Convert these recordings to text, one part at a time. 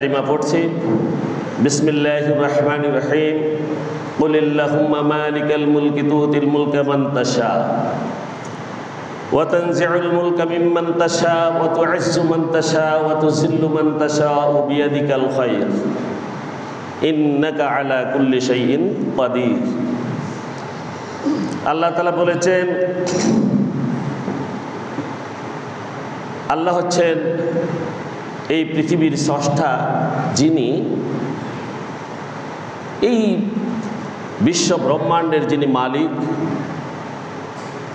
কালিমা পড়ছি। বিসমিল্লাহির রহমানির রহিম। কুলিল্লাহুম্মা মালিকাল মুলকি তুতিল মুলকা মান তাশা ওয়া তানজিউল মুলকা মিম্মান তাশা ওয়া তুইজ্জু মান তাশা ওয়া তুযিল্লু মান তাশা বিয়াদিকাল খায়র ইন্নাকা আলা কুল্লি শাইইন কাদির। আল্লাহ তাআলা বলেছেন, আল্লাহ হচ্ছেন এই পৃথিবীর স্রষ্টা, যিনি এই বিশ্ব ব্রহ্মাণ্ডের যিনি মালিক।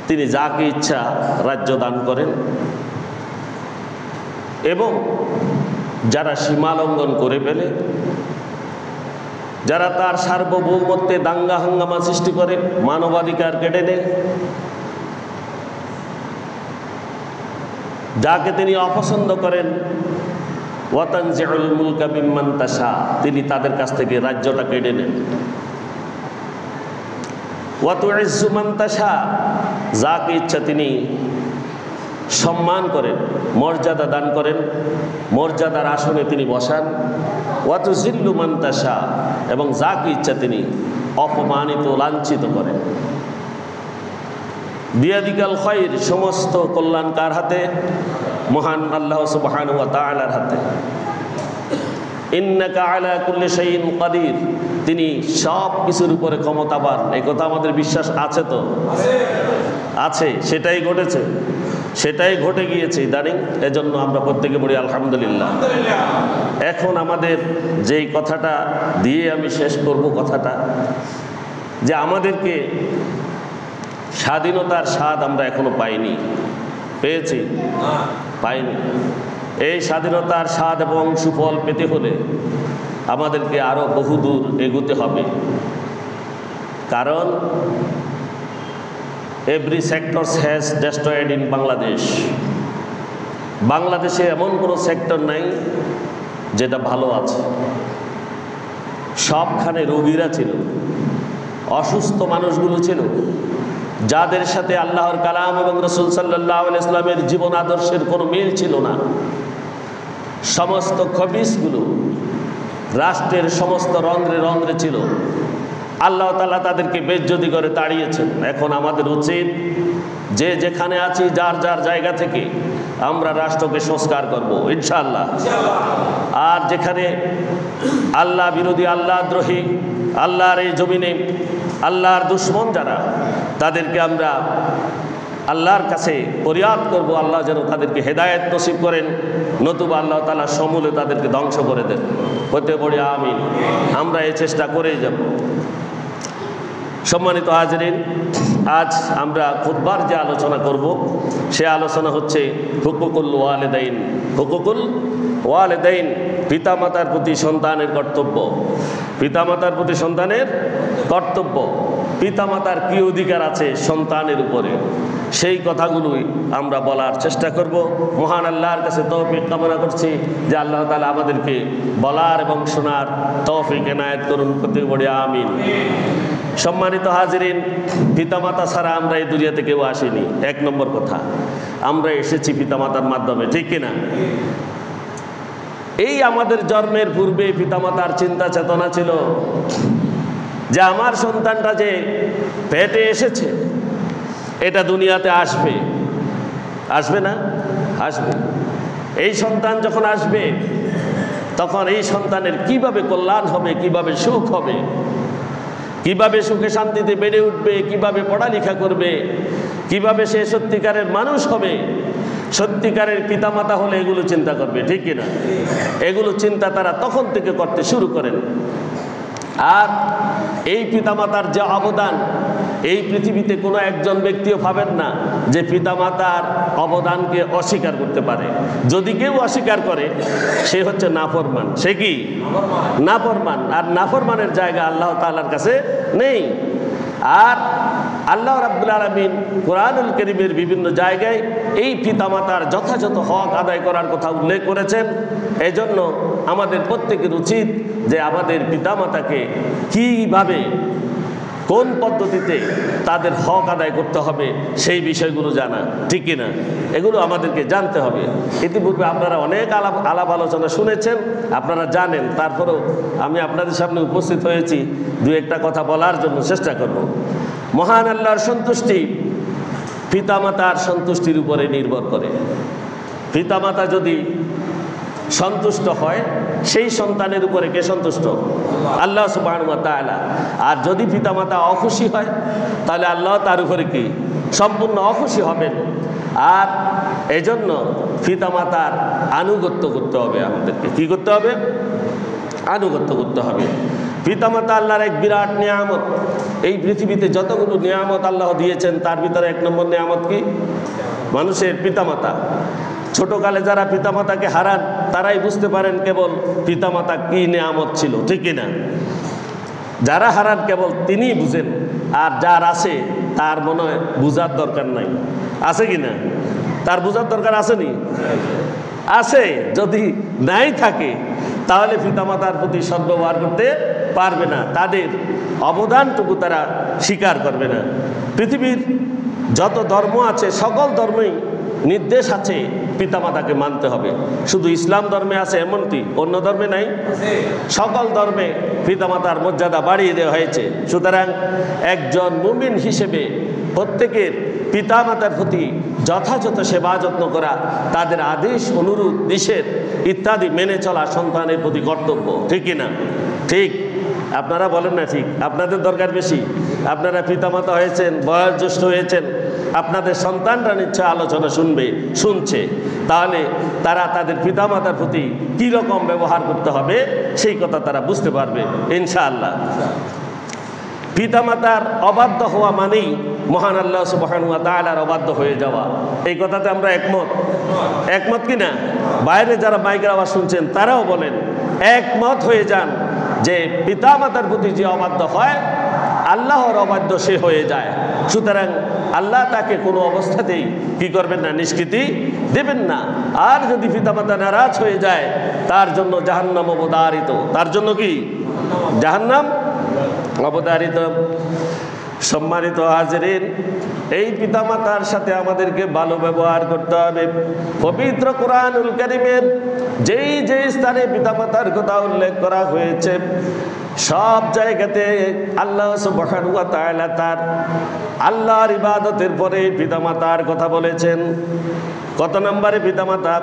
তিনি যাকে ইচ্ছা রাজ্য দান করেন এবং যারা সীমালঙ্ঘন করে ফেলে, যারা তার সার্বভৌমত্বে দাঙ্গা হাঙ্গামা সৃষ্টি করে, মানবাধিকার কেড়ে নেয়, যাকে তিনি অপছন্দ করেন, ওয়া তানজিউল মুলকা মিম্মান তাশা, তিনি তাদের কাছ থেকে রাজ্যটা কেড়ে নেন। ওয়া তুইজ্জু মান তাশা, যাকে ইচ্ছা তিনি সম্মান করেন, মর্যাদা দান করেন, মর্যাদার আসনে তিনি বসান। ওয়া তুযিল্লু মান তাশা, এবং যাকে ইচ্ছা তিনি অপমানিত লাঞ্ছিত করেন। বিয়াদিকাল খায়র, সমস্ত কল্যাণ কার হাতে? মহান আল্লাহ সুবহানাহু ওয়া তাআলার হাতে। ইন্নাকা আলা কুল্লি শাইইন কাদির, তিনি সব কিছুর উপরে ক্ষমতাবান। এই কথা আমাদের বিশ্বাস আছে তো? আছে। সেটাই ঘটেছে, সেটাই ঘটে গিয়েছে ইদানিং। এজন্য আমরা প্রত্যেকে বলি আলহামদুলিল্লাহ। এখন আমাদের যেই কথাটা দিয়ে আমি শেষ করব, কথাটা যে আমাদেরকে স্বাধীনতার স্বাদ আমরা এখনো পাইনি। পেয়েছি? পাইনি। এই স্বাধীনতার স্বাদ এবং সুফল পেতে হলে আমাদেরকে আরো বহুদূর এগোতে হবে। কারণ every sector has destroyed in Bangladesh. বাংলাদেশে এমন কোনো সেক্টর নাই যেটা ভালো আছে। সবখানে রোগীরা ছিল, অসুস্থ মানুষগুলো ছিল, যাদের সাথে আল্লাহর কালাম এবং রাসূল সাল্লাল্লাহু আলাইহি ওয়াসাল্লামের জীবন আদর্শের কোনো মিল ছিল না। সমস্ত খবিসগুলো রাষ্ট্রের সমস্ত রন্ধ্রে রন্ধ্রে ছিল। আল্লাহ তাআলা তাদেরকে বেজ্জতি করে তাড়িয়েছেন। এখন আমাদের উচিত যে যেখানে আছি, যার যার জায়গা থেকে আমরা রাষ্ট্রকে সংস্কার করব ইনশাআল্লাহ। আর যেখানে আল্লাহ বিরোধী, আল্লাহ দ্রোহী, আল্লাহর এই জমিনে আল্লাহর দুশ্মন যারা, তাদেরকে আমরা আল্লাহর কাছে ফরিয়াদ করব, আল্লাহ যেন তাদেরকে হেদায়েত নসিব করেন, নতুবা আল্লাহ তাআলা সমূলে তাদেরকে ধ্বংস করে দেন। হতে পড়ে আমিন। আমরা এই চেষ্টা করেই যাব। সম্মানিত হাজরিন, আজ আমরা খুতবার যে আলোচনা করব, সে আলোচনা হচ্ছে হুকুকুল ওয়ালিদাইন। হুকুকুল ওয়ালিদাইন, পিতামাতার প্রতি সন্তানের কর্তব্য। পিতামাতার প্রতি সন্তানের কর্তব্য। পিতামাতার কি অধিকার আছে সন্তানের উপরে, সেই কথাগুলোই আমরা বলার চেষ্টা করব। মহান আল্লাহর কাছে তৌফিক কামনা করছি যে আল্লাহ তাআলা আমাদেরকে বলার এবং শোনার তৌফিক এনায়েত করুন। প্রতি বড়ি আমিন। সম্মানিত হাজিরিন, পিতামাতা ছাড়া আমরা এই দুনিয়াতে কেউ আসিনি। এক নম্বর কথা, আমরা এসেছি পিতামাতার মাধ্যমে, ঠিক কিনা? এই আমাদের জন্মের পূর্বে পিতামাতার চিন্তা চেতনা ছিল যে আমার সন্তানটা যে পেটে এসেছে, এটা দুনিয়াতে আসবে। আসবে না? আসবে। এই সন্তান যখন আসবে, তখন এই সন্তানের কিভাবে কল্যাণ হবে, কিভাবে সুখ হবে, কিভাবে সুখে শান্তিতে বেড়ে উঠবে, কিভাবে পড়ালেখা করবে, কিভাবে সে সত্যিকারের মানুষ হবে, সত্যিকারের পিতামাতা হলে এগুলো চিন্তা করবে, ঠিক কিনা? এগুলো চিন্তা তারা তখন থেকে করতে শুরু করেন। আর এই পিতামাতার যে অবদান, এই পৃথিবীতে কোনো একজন ব্যক্তিও ভাবেন না যে পিতামাতার অবদানকে অস্বীকার করতে পারে। যদি কেউ অস্বীকার করে, সে হচ্ছে নাফরমান। সে কি? নাফরমান। আর নাফরমানের জায়গা আল্লাহ তাআলার কাছে নেই। আর আল্লাহ রাব্বুল আলামিন কোরআনুল কারীমের বিভিন্ন জায়গায় এই পিতামাতার যথাযথ হক আদায় করার কথা উল্লেখ করেছেন। এজন্য আমাদের প্রত্যেকের উচিত যে আমাদের পিতামাতাকে কিভাবে কোন পদ্ধতিতে তাদের হক আদায় করতে হবে সেই বিষয়গুলো জানা, ঠিক কিনা? এগুলো আমাদেরকে জানতে হবে। ইতিপূর্বে আপনারা অনেক আলাপ আলোচনা শুনেছেন, আপনারা জানেন, তারপরেও আমি আপনাদের সামনে উপস্থিত হয়েছি দু একটা কথা বলার জন্য চেষ্টা করব। মহান আল্লাহর সন্তুষ্টি পিতামাতার সন্তুষ্টির উপরে নির্ভর করে। পিতামাতা যদি সন্তুষ্ট হয়, সেই সন্তানের উপরে কে সন্তুষ্ট? আল্লাহ সুবহানাহু ওয়া তাআলা। আর যদি পিতামাতা অখুশি হয়, তাহলে আল্লাহ তার উপরে কি সম্পূর্ণ অখুশি হবেন। আর এজন্য পিতামাতার আনুগত্য করতে হবে আমাদেরকে। কি করতে হবে? আনুগত্য করতে হবে। পিতামাতা আল্লাহর এক বিরাট নিয়ামত। এই পৃথিবীতে যতগুলো নিয়ামত আল্লাহ দিয়েছেন, তার ভিতরে এক নম্বর নিয়ামত কি? মানুষের পিতামাতা। ছোটকালে যারা পিতামাতাকে হারান, তারাই বুঝতে পারেন কেবল পিতামাতা কি নিয়ামত ছিল, ঠিক কিনা? যারা হারান কেবল তিনিই বুঝেন, আর যার আছে তার মনে হয় বুঝার দরকার নাই। আছে কি না? তার বুঝার দরকার আসেনি? আছে। যদি নাই থাকে তাহলে পিতামাতার প্রতি সদ্ব্যবহার করতে পারবে না, তাদের অবদানটুকু তারা স্বীকার করবে না। পৃথিবীর যত ধর্ম আছে, সকল ধর্মেই নির্দেশ আছে পিতামাতাকে মানতে হবে। শুধু ইসলাম ধর্মে আছে এমনটি, অন্য ধর্মে নাই। সকল ধর্মে পিতামাতার মর্যাদা বাড়িয়ে দেওয়া হয়েছে। সুতরাং একজন মুমিন হিসেবে প্রত্যেকের পিতামাতার প্রতি যথাযথ সেবা যত্ন করা, তাদের আদেশ অনুরোধ নিষেধ ইত্যাদি মেনে চলা সন্তানের প্রতি কর্তব্য, ঠিক কিনা? ঠিক। আপনারা বলেন না ঠিক? আপনাদের দরকার বেশি। আপনারা পিতামাতা হয়েছেন, বয়োজ্যেষ্ঠ হয়েছেন, আপনাদের সন্তানরা নিশ্চয় আলোচনা শুনছে। তাহলে তারা তাদের পিতামাতার প্রতি কী রকম ব্যবহার করতে হবে সেই কথা তারা বুঝতে পারবে ইনশাআল্লাহ। পিতামাতার অবাধ্য হওয়া মানেই মহান আল্লাহ সুবহানাহু ওয়া তাআলার অবাধ্য হয়ে যাওয়া। এই কথাতে আমরা একমত কি না? বাইরে যারা মাইকের আওয়াজ শুনছেন তারাও বলেন, একমত হয়ে যান যে পিতামাতার প্রতি যে অবাধ্য হয়, আল্লাহর অবাধ্য সে হয়ে যায়। সুতরাং আল্লাহ তাকে কোনো অবস্থাতেই কি করবেন না? নিষ্কৃতি দেবেন না। আর যদি পিতামাতা নারাজ হয়ে যায়, তার জন্য জাহান্নাম অবধারিত। তার জন্য কি? জাহান্নাম অবধারিত। সম্মানিত হাজিরিন, এই পিতামাতার সাথে আমাদেরকে ভালো ব্যবহার করতে হবে। পবিত্র কোরআনুল কারীমের যেই স্থানে পিতামাতার কথা উল্লেখ করা হয়েছে, সব জায়গাতে আল্লাহ সুবহানাহু ওয়া তাআলা তার আল্লাহর ইবাদতের পরে পিতামাতার কথা বলেছেন। কত নম্বরে পিতামাতা?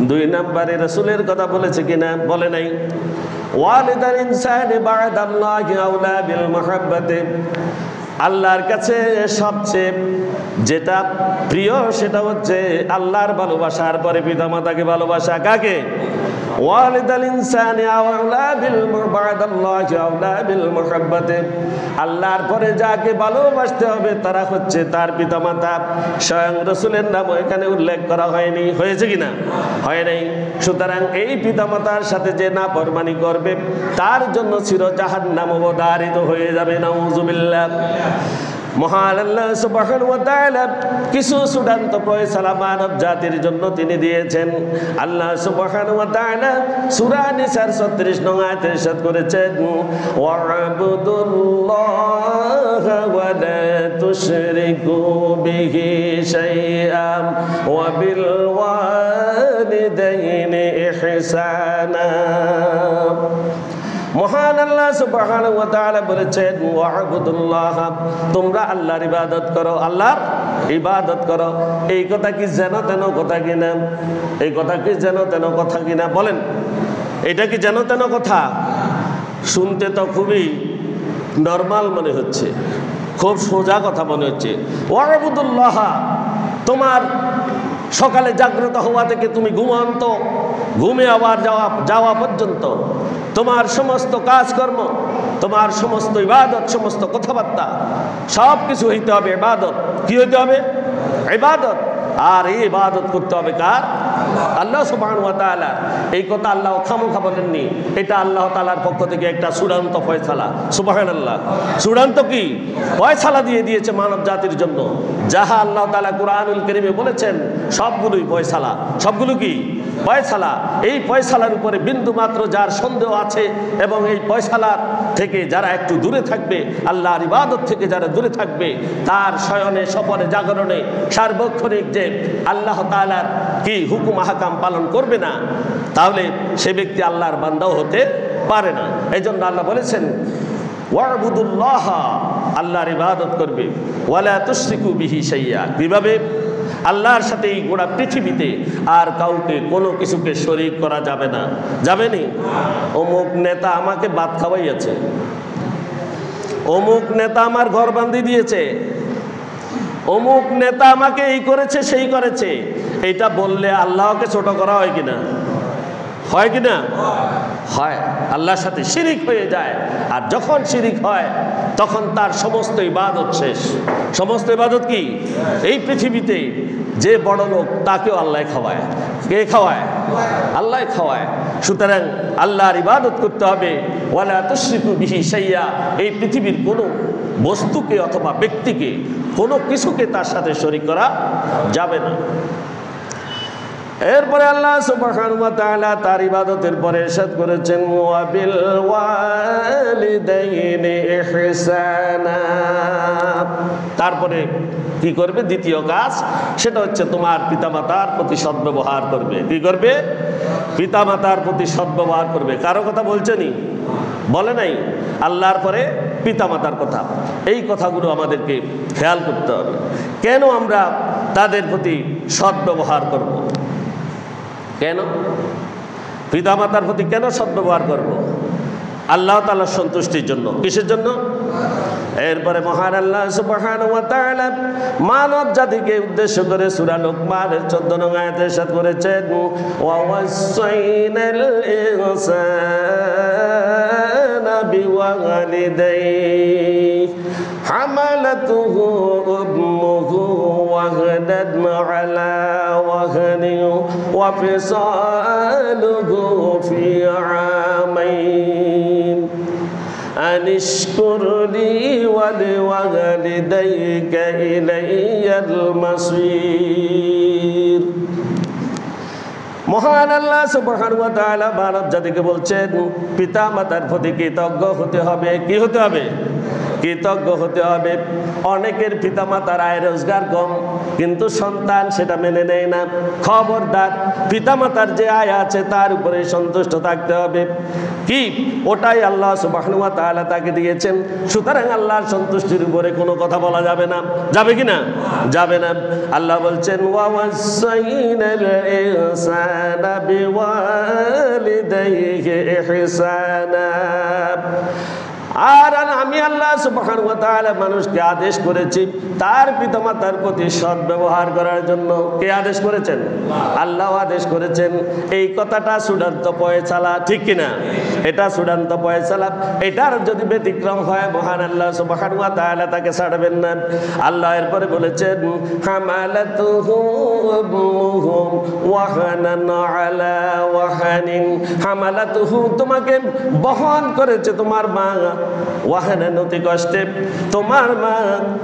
2 নম্বরে রাসূলের কথা বলেছে কিনা? বলে নাই। ওয়ালিদাল ইনসানি বা'দাল্লাহি আওলা বিল মুহাব্বাতি। আল্লাহর কাছে সবচেয়ে যেটা প্রিয় সেটা হচ্ছে আল্লাহর ভালোবাসার পরে পিতামাতাকে ভালোবাসা। কাকে? ওয়ালিদাল ইনসানি আওলা বিল বা'দাল্লাহি আওলা বিল মুহাব্বাতি। আল্লাহর পরে যাকে ভালোবাসতে হবে তারা হচ্ছে তার পিতামাতা। স্বয়ং রাসূলের নাম এখানে উল্লেখ করা হয়নি। হয়েছে কিনা? হয় নাই। সুতরাং এই পিতামাতার সাথে যে নাফরমানি করবে তার জন্য চির জাহান্নাম অবধারিত হয়ে যাবে। নাউযুবিল্লাহ। মহান আল্লাহ সুবহানাহু ওয়া তাআলা কিছু চূড়ান্ত ফয়সালা মানব জাতির জন্য তিনি দিয়েছেন। আল্লাহ সুবহানাহু ওয়া তাআলা সূরা নিসার 36 নং আয়াতে ইরশাদ করেছেন, ওয়া'বুদুল্লাহা ওয়া লা তুশরিকু বিহি শাইআন ওয়া বিল ওয়ালিদাইনি ইহসানা। মহান আল্লাহ সুবহানাহু ওয়া তাআলা বলেছেন, ওয়া'বুদুল্লাহ, তোমরা আল্লাহর ইবাদত করো, আল্লাহর ইবাদত করো। এই কথা কি যেন তেন কথা কিনা? এই কথা কি যেন তেন কথা কিনা? বলেন, এটা কি যেন তেন কথা? শুনতে তো খুবই নরমাল মনে হচ্ছে, খুব সোজা কথা মনে হচ্ছে। ওয়া'বুদুল্লাহ, তোমার সকালে জাগ্রত হওয়া থেকে তুমি ঘুমন্ত ঘুমে আবার যাওয়া পর্যন্ত তোমার সমস্ত কাজকর্ম, তোমার সমস্ত ইবাদত, সমস্ত কথাবার্তা সব কিছু হইতে হবে ইবাদত। কি হইতে হবে? ইবাদত। আর এই ইবাদত করতে হবে কার? আল্লাহ সুবহানাহু ওয়া তাআলা। এই কথা আল্লাহ খামোখা বলেননি, এটা আল্লাহ তাআলার পক্ষ থেকে একটা চূড়ান্ত ফয়সালা। সুবহানাল্লাহ। চূড়ান্ত কি ফয়সালা দিয়ে দিয়েছে মানব জাতির জন্য। যাহা আল্লাহ তাআলা কুরআনুল কারীমে বলেছেন সবগুলোই ফয়সালা। সবগুলো কি ফয়সালা। এই ফয়সালার উপরে বিন্দু মাত্র যার সন্দেহ আছে এবং এই ফয়সালার থেকে যারা একটু দূরে থাকবে, আল্লাহর ইবাদত থেকে যারা দূরে থাকবে, তার শয়নে স্বপনে জাগরণে সার্বক্ষণিক যে আল্লাহ তাআলার কি হুকুম আহকাম পালন করবে না, তাহলে সে ব্যক্তি আল্লাহর বান্দাও হতে পারে না। এই জন্য আল্লাহ বলেছেন ওয়া'বুদুল্লাহ, আল্লাহর ইবাদত করবে, ওয়ালা তুশরিকু বিহি শাইয়্যা। কিভাবে? আল্লাহর সাথে এই গোটা পৃথিবীতে আর কাউকে কোনো কিছুকে শরীক করা যাবে না। যাবেনি? অমুক নেতা আমাকে ভাত খাওয়াইয়াছে, অমুক নেতা আমার ঘর বান্ধি দিয়েছে, অমুক নেতা আমাকে এই করেছে সেই করেছে, এইটা বললে আল্লাহকে ছোট করা হয় কিনা? হয় কিনা? হয়। আল্লাহর সাথে শিরিক হয়ে যায়। আর যখন শিরিক হয় তখন তার সমস্ত ইবাদত শেষ। সমস্ত ইবাদত কি? এই পৃথিবীতে যে বড় লোক তাকেও আল্লাহ খাওয়ায়। কে খাওয়ায়? আল্লাহ খাওয়ায়। সুতরাং আল্লাহর ইবাদত করতে হবে। ওয়ালা তুশরিকু বিহি শাইয়্যা। এই পৃথিবীর কোনো বস্তুকে অথবা ব্যক্তিকে, কোনো কিছুকে তার সাথে শরীক করা যাবে না। এরপরে আল্লাহ সুবহানাহু ওয়া তাআলা তার ইবাদতের পরে ইরশাদ করেছেন ওয়া বিল ওয়ালিদাইনি ইহসানা। তারপরে কি করবে? দ্বিতীয় কাজ, সেটা হচ্ছে তোমার পিতামাতার প্রতি সদ্ব্যবহার করবে। কি করবে? পিতামাতার প্রতি সদ্ব্যবহার করবে। কারো কথা বলছেনই? বলে নাই। আল্লাহর পরে পিতামাতার কথা। এই কথাগুলো আমাদেরকে খেয়াল করতে হবে। কেন আমরা তাদের প্রতি সদ্ব্যবহার করব? কেন পিতামাতার প্রতি কেন সদ্ব্যবহার করব? আল্লাহ তাআলার সন্তুষ্টির জন্য। কিসের জন্য? এরপরে মহান আল্লাহ সুবহানাহু ওয়া তাআলা মানব জাতিকে উদ্দেশ্য করে সূরা লুকমানের 14 নং আয়াতে ইরশাদ করেছেন ওয়া ওয়াসাইনাল ইনসানা বিওয়ালিদাইহি হামালাতুহু উম্মুহু ওয়াহদান আলা ওয়াহনিন ওয়া ফিসালুহু ফি আমাইন আনিশকুর লি ওয়া লিওয়ালিদাইকা ইলাইয়াল মাসির। মহান আল্লাহ সুবহানাহু ওয়া তাআলা মানব জাতিকে বলছেন পিতা মাতার প্রতি কৃতজ্ঞ হতে হবে। কি হতে হবে? কৃতজ্ঞ হতে হবে। অনেকের পিতামাতার আয় রোজগার কম, কিন্তু সন্তান সেটা মেনে নেয় না। খবরদার, পিতামাতার যে আয় আছে তার উপরে সন্তুষ্ট থাকতে হবে। কি? ওটাই আল্লাহ সুবহানাহু ওয়া তাআলা তাকে দিয়েছেন। সুতরাং আল্লাহর সন্তুষ্টির উপরে কোনো কথা বলা যাবে না। যাবে কি না? যাবে না। আল্লাহ বলছেন ওয়া ওয়াসাইনাল ইনসানা বিওয়ালিদাইহি ইহসানা। আর আমি আল্লাহ সুবহানাহু ওয়া তাআলা মানুষকে আদেশ করেছি তার পিতামাতার প্রতি সদ্ব্যবহার করার জন্য। কে আদেশ করেছেন? আল্লাহ আদেশ করেছেন। এই কথাটা চূড়ান্ত ফয়সালা, ঠিক কিনা? এটা চূড়ান্ত ফয়সালা। এটার যদি ব্যতিক্রম হয় মহান আল্লাহ সুবহানাহু ওয়া তাআলা তাকে ছাড়বেন না। আল্লাহ এরপরে বলেছেন হামালাতুহু উম্মুহু ওয়াহানান আলা ওয়াহানিন। হামালাতুহু, তোমাকে বহন করেছে তোমার মা, ওয়াহানান অতি কষ্টে। তোমার মা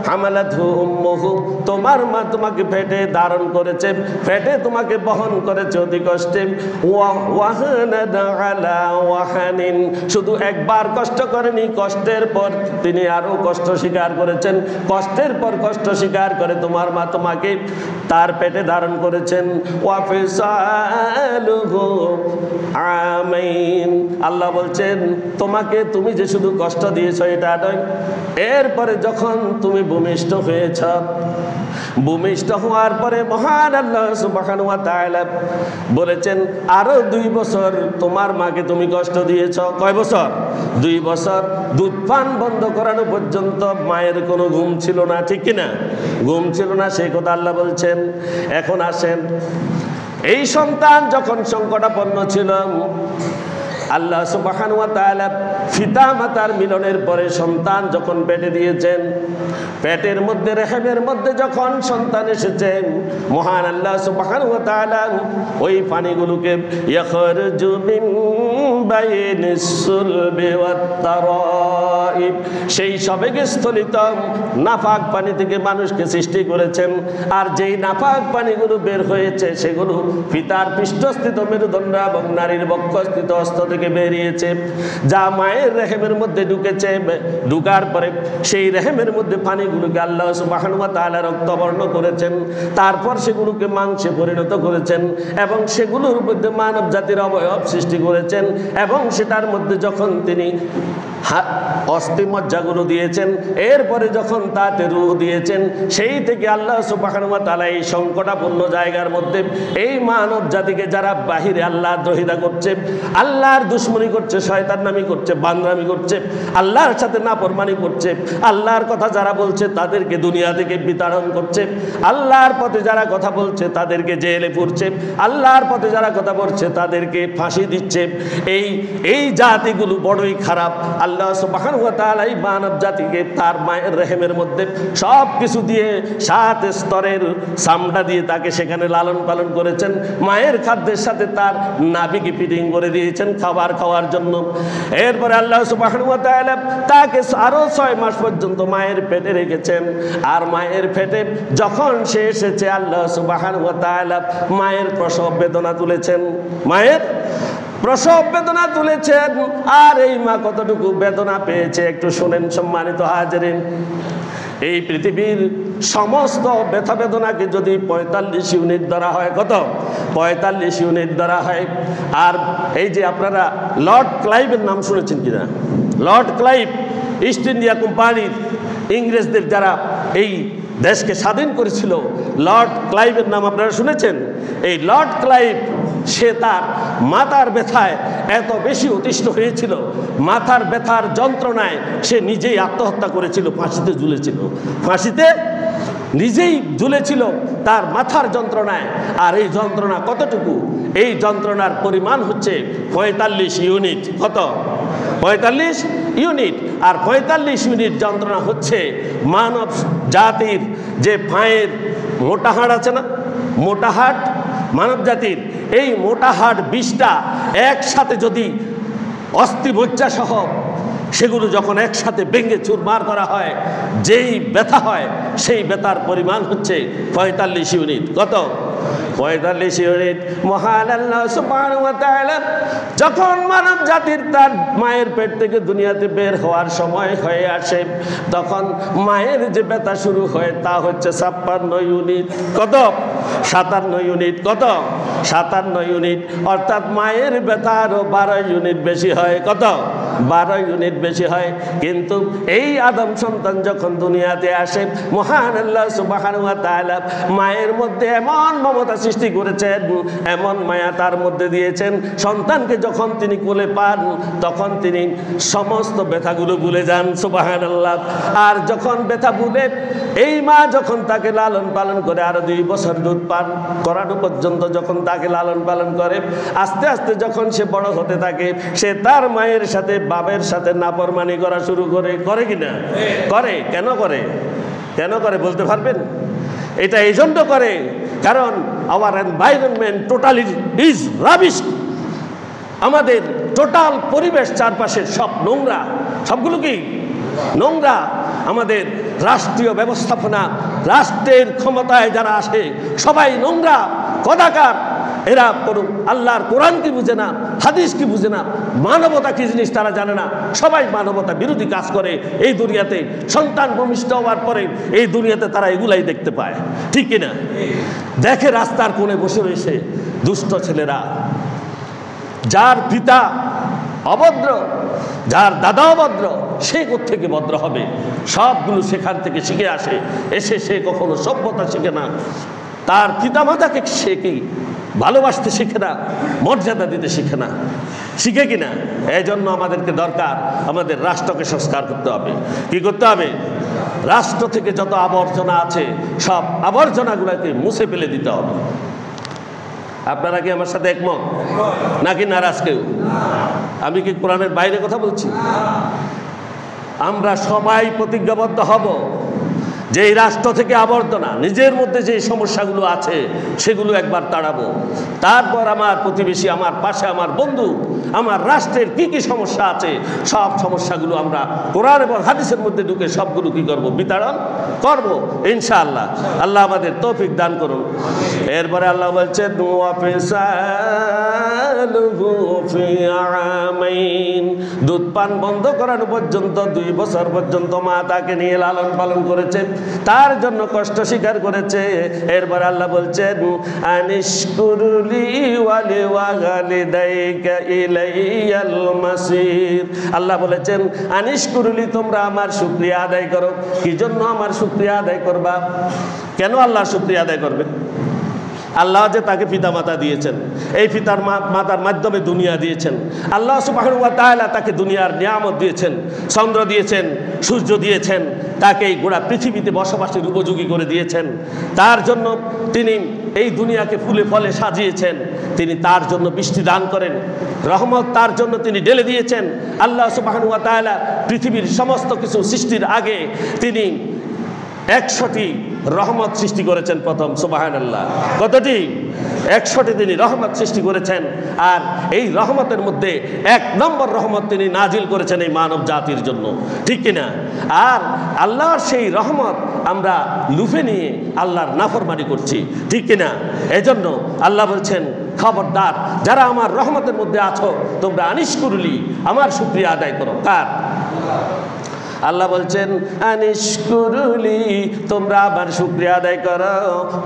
হামালাতহু উম্মুহু, তোমার মা তোমাকে পেটে ধারণ করেছে, পেটে তোমাকে বহন করেছে অতি কষ্টে। ওয়াহানান আলা ওয়াহানিন, শুধু একবার কষ্ট করেনি, কষ্টের পর তিনি আরো কষ্ট স্বীকার করেছেন। কষ্টের পর কষ্ট স্বীকার করে তোমার মা তোমাকে তার পেটে ধারণ করেছেন। ওয়া ফিসালুহু আমাইন। আল্লাহ বলছেন তোমাকে, তুমি যে শুধু কষ্ট দিয়েছ এটা নয়, এরপরে যখন তুমি ভূমিষ্ঠ হয়েছ, ভূমিষ্ঠ হওয়ার পরে মহান আল্লাহ সুবহানাহু ওয়া তাআলা বলেছেন আরো 2 বছর তোমার মাকে তুমি কষ্ট দিয়েছ। কয় বছর? 2 বছর। দুধ পান বন্ধ করানো পর্যন্ত মায়ের কোনো ঘুম ছিল না, ঠিক কিনা? ঘুম ছিল না, সেই কথা আল্লাহ বলছেন। এখন আসেন, এই সন্তান যখন সংকটাপন্ন ছিল, আল্লাহ সুবহানাহু ওয়া তাআলা পিতা মাতার মিলনের পরে সন্তান যখন পেটে দিয়েছেন, পেটের মধ্যে রেহেমের মধ্যে যখন সন্তান এসেছেন, মহান আল্লাহ সুবহানাহু ওয়া তাআলা ওই পানিগুলোকে ইয়াখরুজু মিন বাইনিস সুলবি ওয়াত তারাইব, সেই সবেগে স্থলিত নাপাক পানি থেকে মানুষকে সৃষ্টি করেছেন। আর যেই নাপাক পানিগুলো বের হয়েছে সেগুলো পিতার পৃষ্ঠস্থিত মেরুদণ্ড এবং নারীর বক্ষস্থিত হস্ত থেকে বেরিয়েছে, যা মায়ের রেহেমের মধ্যে ঢুকেছে। ঢুকার পরে সেই রেহেমের মধ্যে পানিগুলোকে আল্লাহ সুবহানাহু ওয়া তাআলা রক্তবর্ণ করেছেন, তারপর সেগুলোকে মাংসে পরিণত করেছেন এবং সেগুলোর মধ্যে মানব জাতির অবয়ব সৃষ্টি করেছেন। এবং সেটার মধ্যে যখন তিনি অস্থি মজ্জাগুলো দিয়েছেন, এরপরে যখন তাতে রূহ দিয়েছেন, সেই থেকে আল্লাহ সুবহানাহু ওয়া তাআলা এই সংকটাপূর্ণ জায়গার মধ্যে এই মানব জাতিকে যারা বাহিরে আল্লাহর দ্রোহিতা করছে, আল্লাহর দুশমনি করছে, শয়তান নামি করছে, বান্দরামি করছে, আল্লাহর সাথে নাফরমানি করছে, আল্লাহর কথা যারা বলছে তাদেরকে দুনিয়া থেকে বিতাড়ন করছে, আল্লাহর পথে যারা কথা বলছে তাদেরকে জেলে পুরছে, আল্লাহর পথে যারা কথা বলছে তাদেরকে ফাঁসি দিচ্ছে। এই জাতিগুলো বড়ই খারাপ। আল্লাহ সুবহানাহু ওয়া তাআলা এই মানব জাতিকে তার মায়ের রেহেমের মধ্যে সব কিছু দিয়ে 7 স্তরের চামড়া দিয়ে তাকে সেখানে লালন পালন করেছেন। মায়ের খাদ্যের সাথে তার নাভিকে ফিটিং করে দিয়েছেন খাবার খাওয়ার জন্য। এরপরে আল্লাহ সুবহানাহু ওয়া তাআলা তাকে আরো 6 মাস পর্যন্ত মায়ের পেটে রেখেছেন। আর মায়ের পেটে যখন সে এসেছে, আল্লাহ সুবহানাহু ওয়া তাআলা মায়ের প্রসব বেদনা তুলেছেন, মায়ের প্রসব বেদনা তুলেছেন। আর এই মা কতটুকু বেদনা পেয়েছে একটু শুনেন সম্মানিত হাজিরিন। এই পৃথিবীর সমস্ত ব্যথা বেদনাকে যদি 45 ইউনিট ধরা হয়, কত? 45 ইউনিট ধরা হয়। আর এই যে আপনারা লর্ড ক্লাইভের নাম শুনেছেন কিনা? লর্ড ক্লাইভ ইস্ট ইন্ডিয়া কোম্পানির ইংরেজদের যারা এই দেশকে স্বাধীন করেছিল, লর্ড ক্লাইভের নাম আপনারা শুনেছেন? এই লর্ড ক্লাইভ সে তার মাথার ব্যথায় এত বেশি অতিষ্ঠ হয়েছিল, মাথার ব্যথার যন্ত্রণায় সে নিজেই আত্মহত্যা করেছিল, ফাঁসিতে ঝুলেছিল, ফাঁসিতে নিজেই ঝুলেছিল তার মাথার যন্ত্রণায়। আর এই যন্ত্রণা কতটুকু? এই যন্ত্রণার পরিমাণ হচ্ছে 45 ইউনিট। কত? 45 ইউনিট। আর 45 ইউনিট যন্ত্রণা হচ্ছে মানব জাতির যে পায়ের মোটা হাড় আছে না, মোটা হাড় মানব জাতির, এই মোটা হাড় 20টা একসাথে যদি অস্থি মজ্জা সহ সেগুলো যখন একসাথে ভেঙে চুরমার করা হয়, যেই ব্যথা হয় সেই ব্যথার পরিমাণ হচ্ছে 45 ইউনিট। কত? 45 ইউনিট। মহান আল্লাহ সুবহানাহু ওয়া তাআলা যখন মানব জাতির তার মায়ের পেট থেকে দুনিয়াতে বের হওয়ার সময় হয়ে আসে, তখন মায়ের যে ব্যথা শুরু হয় তা হচ্ছে 56 ইউনিট। কত? 57 ইউনিট। কত? 57 ইউনিট। অর্থাৎ মায়ের ব্যথা আরো 12 ইউনিট বেশি হয়। কত? 12 ইউনিট বেশি হয়। কিন্তু এই আদম সন্তান যখন দুনিয়াতে আসে, মহান আল্লাহ সুবহানাহু ওয়া তাআলা মায়ের মধ্যে এমন মমতা সৃষ্টি করেছেন, এমন মায়া তার মধ্যে দিয়েছেন, সন্তানকে যখন তিনি কোলে পান তখন তিনি সমস্ত ব্যথাগুলো ভুলে যান। সুবহানাল্লাহ। আর যখন ব্যথা ভুলে এই মা যখন তাকে লালন পালন করে আরো 2 বছর দুধ পান করানো পর্যন্ত যখন তাকে লালন পালন করে, আস্তে আস্তে যখন সে বড় হতে থাকে, সে তার মায়ের সাথে বাবার সাথে নাফরমানি করা শুরু করে কিনা? করে। কেন করে? কেন করে বলতে পারবেন? এটা এই জন্য করে কারণ our environment totally is rubbish. আমাদের টোটাল পরিবেশ চারপাশের সব নোংরা। সবগুলো কি নোংরা? আমাদের রাষ্ট্রীয় ব্যবস্থাপনা, রাষ্ট্রের ক্ষমতায় যারা আসে সবাই নোংরা, কদাকার। এরা আল্লাহর কোরআন কি বুঝে না, হাদিস কি বুঝে না, মানবতা কি জিনিস তারা জানে না। সবাই মানবতা বিরোধী কাজ করে এই দুনিয়াতে। সন্তান ভূমিষ্ঠ হওয়ার পরে এই দুনিয়াতে তারা এগুলাই দেখতে পায়, ঠিক কিনা? দেখে রাস্তার কোণে বসে রয়েছে দুষ্ট ছেলেরা, যার পিতা অভদ্র, যার দাদা অভদ্র, সে কোত্থেকে ভদ্র হবে? সবগুলো সেখান থেকে শিখে আসে। এসে সে কখনো সভ্যতা শিখে না, তার পিতামাতাকে সে কি ভালোবাসতে শিখে না, মর্যাদা দিতে শিখে না। শিখে কিনা? এই জন্য আমাদেরকে দরকার, আমাদের রাষ্ট্রকে সংস্কার করতে হবে। কি করতে হবে? রাষ্ট্র থেকে যত আবর্জনা আছে সব আবর্জনাগুলোকে মুছে ফেলে দিতে হবে। আপনারা কি আমার সাথে একমত নাকি নারাজ কেউ? আমি কি কোরআনের বাইরে কথা বলছি? আমরা সবাই প্রতিজ্ঞাবদ্ধ হব যেই রাষ্ট্র থেকে আবর্জনা, নিজের মধ্যে যে সমস্যাগুলো আছে সেগুলো একবার তাড়াবো। তারপর আমার প্রতিবেশী, আমার পাশে আমার বন্ধু, আমার রাষ্ট্রের কি কি সমস্যা আছে সব সমস্যাগুলো আমরা কোরআন এবং হাদিসের মধ্যে ঢুকে সবগুলো কি করব, বিতাড়ন করব ইনশাআল্লাহ। আল্লাহ আমাদের তৌফিক দান করুন। এরপরে আল্লাহ বলছে দুধ পান বন্ধ করানো পর্যন্ত 2 বছর পর্যন্ত মা তাকে নিয়ে লালন পালন করেছে, তার জন্য কষ্ট স্বীকার করেছে। এরপর আল্লাহ বলছেন আনিশকুরলি ওয়ালিওয়ালিদাইকা ইলাইয়াল মাসির। আল্লাহ বলেছেন আনিশকুরলি, তোমরা আমার শুকরিয়া আদায় করো। কি জন্য আমার শুকরিয়া আদায় করবা? কেন আল্লাহ শুকরিয়া আদায় করবে? আল্লাহ যে তাকে পিতামাতা দিয়েছেন, এই পিতার মাতার মাধ্যমে দুনিয়া দিয়েছেন। আল্লাহ সুবহানাহু ওয়া তাআলা তাকে দুনিয়ার নিয়ামত দিয়েছেন, চন্দ্র দিয়েছেন, সূর্য দিয়েছেন, তাকে এই গোটা পৃথিবীতে বসবাসের উপযোগী করে দিয়েছেন। তার জন্য তিনি এই দুনিয়াকে ফুলে ফলে সাজিয়েছেন। তিনি তার জন্য বৃষ্টি দান করেন, রহমত তার জন্য তিনি ঢেলে দিয়েছেন। আল্লাহ সুবহানাহু ওয়া তাআলা পৃথিবীর সমস্ত কিছু সৃষ্টির আগে তিনি 100টি রহমত সৃষ্টি করেছেন প্রথম। সুবহানাল্লাহ। কতটি? 100টি তিনি রহমত সৃষ্টি করেছেন। আর এই রহমতের মধ্যে 1 নম্বর রহমত তিনি নাজিল করেছেন এই মানব জাতির জন্য, ঠিক কিনা? আর আল্লাহর সেই রহমত আমরা লুফে নিয়ে আল্লাহর নাফরমানি করছি, ঠিক কিনা? এজন্য আল্লাহ বলছেন খবরদার, যারা আমার রহমতের মধ্যে আছো তোমরা আনিশকুরলি, আমার শুকরিয়া আদায় করো। কার? আল্লাহ বলছেন আনিশকুরলি, তোমরা আমার শুকরিয়া আদায় করো।